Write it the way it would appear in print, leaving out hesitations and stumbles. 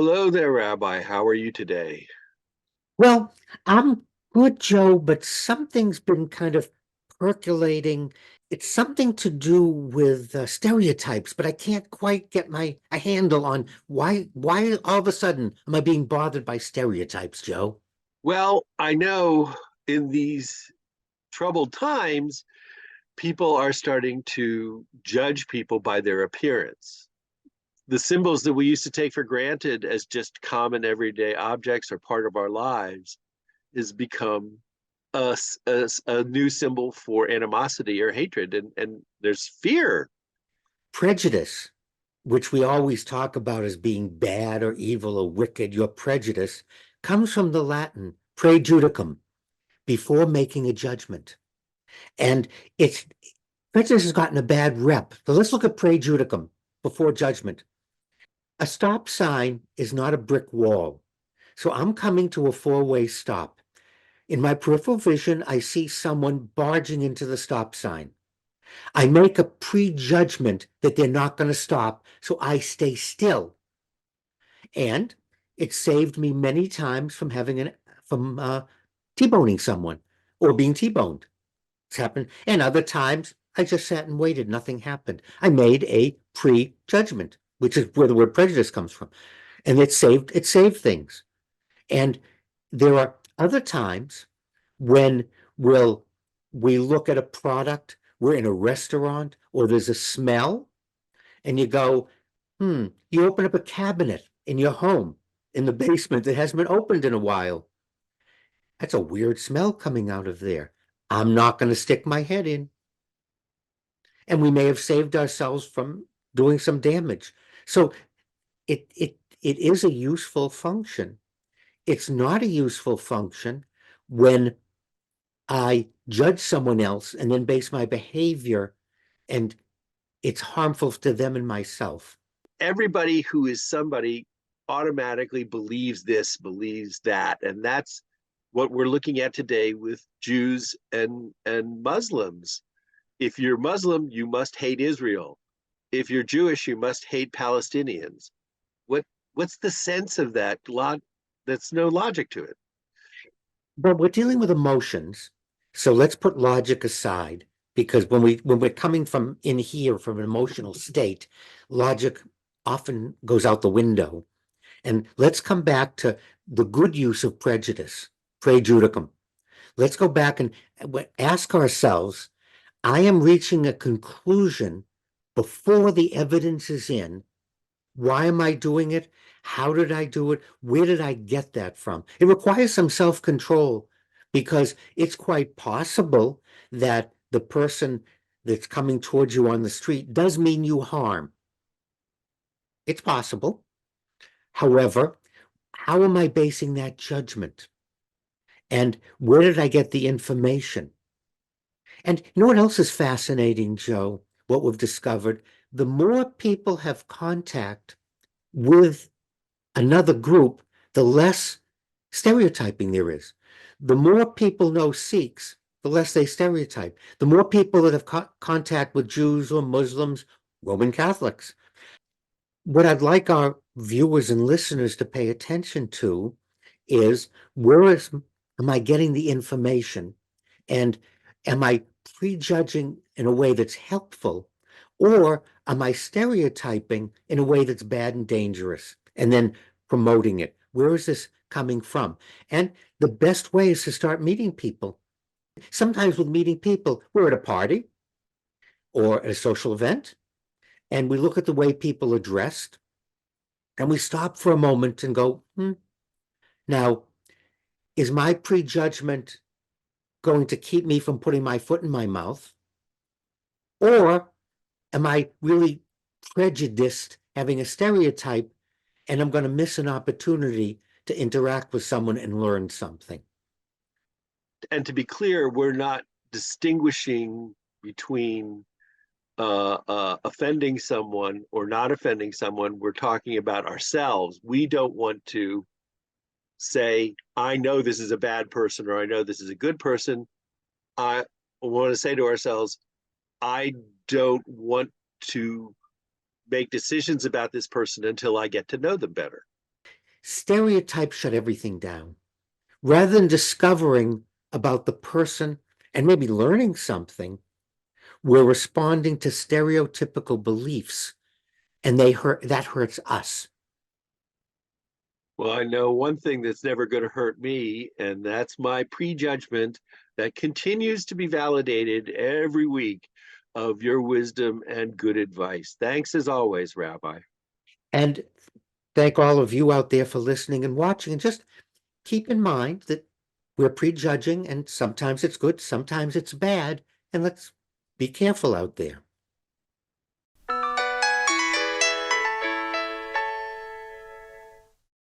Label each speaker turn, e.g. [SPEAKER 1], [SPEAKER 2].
[SPEAKER 1] Hello there, Rabbi. How are you today?
[SPEAKER 2] Well, I'm good, Joe, but something's been kind of percolating. It's something to do with stereotypes, but I can't quite get my a handle on why all of a sudden am I being bothered by stereotypes, Joe?
[SPEAKER 1] Well, I know in these troubled times, people are starting to judge people by their appearance. The symbols that we used to take for granted as just common everyday objects or part of our lives has become a new symbol for animosity or hatred, and there's fear.
[SPEAKER 2] Prejudice, which we always talk about as being bad or evil or wicked, your prejudice comes from the Latin prejudicum, before making a judgment. And it's prejudice has gotten a bad rep. So let's look at prejudicum, before judgment. A stop sign is not a brick wall. So I'm coming to a four-way stop. In my peripheral vision, I see someone barging into the stop sign. I make a prejudgment that they're not going to stop, so I stay still. And it saved me many times from T-boning someone or being T-boned. It's happened. And other times I just sat and waited. Nothing happened. I made a prejudgment, which is where the word prejudice comes from. And it saved things. And there are other times when we'll we look at a product, we're in a restaurant, or there's a smell, and you go, you open up a cabinet in your home in the basement that hasn't been opened in a while. That's a weird smell coming out of there. I'm not going to stick my head in. And we may have saved ourselves from doing some damage. So it is a useful function. It's not a useful function when I judge someone else and then base my behavior and it's harmful to them and myself.
[SPEAKER 1] Everybody who is somebody automatically believes this, believes that, and that's what we're looking at today with Jews and Muslims. If you're Muslim, you must hate Israel. If you're Jewish, you must hate Palestinians. What what's the sense of that? That's no logic to it.
[SPEAKER 2] But we're dealing with emotions. So let's put logic aside because when we're coming from in here from an emotional state, logic often goes out the window. And let's come back to the good use of prejudice, prejudicum. Let's go back and ask ourselves, I am reaching a conclusion before the evidence is in. Why am I doing it? How did I do it? Where did I get that from? It requires some self-control because it's quite possible that the person that's coming towards you on the street does mean you harm. It's possible. However, how am I basing that judgment? And where did I get the information? And you know what else is fascinating, Joe? What we've discovered, the more people have contact with another group, the less stereotyping there is. The more people know Sikhs, the less they stereotype. The more people that have contact with Jews or Muslims, Roman Catholics. What I'd like our viewers and listeners to pay attention to is am I getting the information? And am I prejudging in a way that's helpful? Or am I stereotyping in a way that's bad and dangerous and then promoting it? Where is this coming from? And the best way is to start meeting people. Sometimes with meeting people, we're at a party or at a social event, and we look at the way people are dressed, and we stop for a moment and go, now, is my prejudgment going to keep me from putting my foot in my mouth? Or am I really prejudiced, having a stereotype, and I'm going to miss an opportunity to interact with someone and learn something?
[SPEAKER 1] And to be clear, we're not distinguishing between offending someone or not offending someone. We're talking about ourselves. We don't want to say, I know this is a bad person or I know this is a good person. I want to say to ourselves, I don't want to make decisions about this person until I get to know them better.
[SPEAKER 2] stereotypes shut everything down. Rather than discovering about the person and maybe learning something, we're responding to stereotypical beliefs, and that hurts us.
[SPEAKER 1] Well, I know one thing that's never going to hurt me, and that's my prejudgment that continues to be validated every week of your wisdom and good advice. Thanks as always, Rabbi.
[SPEAKER 2] And thank all of you out there for listening and watching. And just keep in mind that we're prejudging, and sometimes it's good, sometimes it's bad. And let's be careful out there.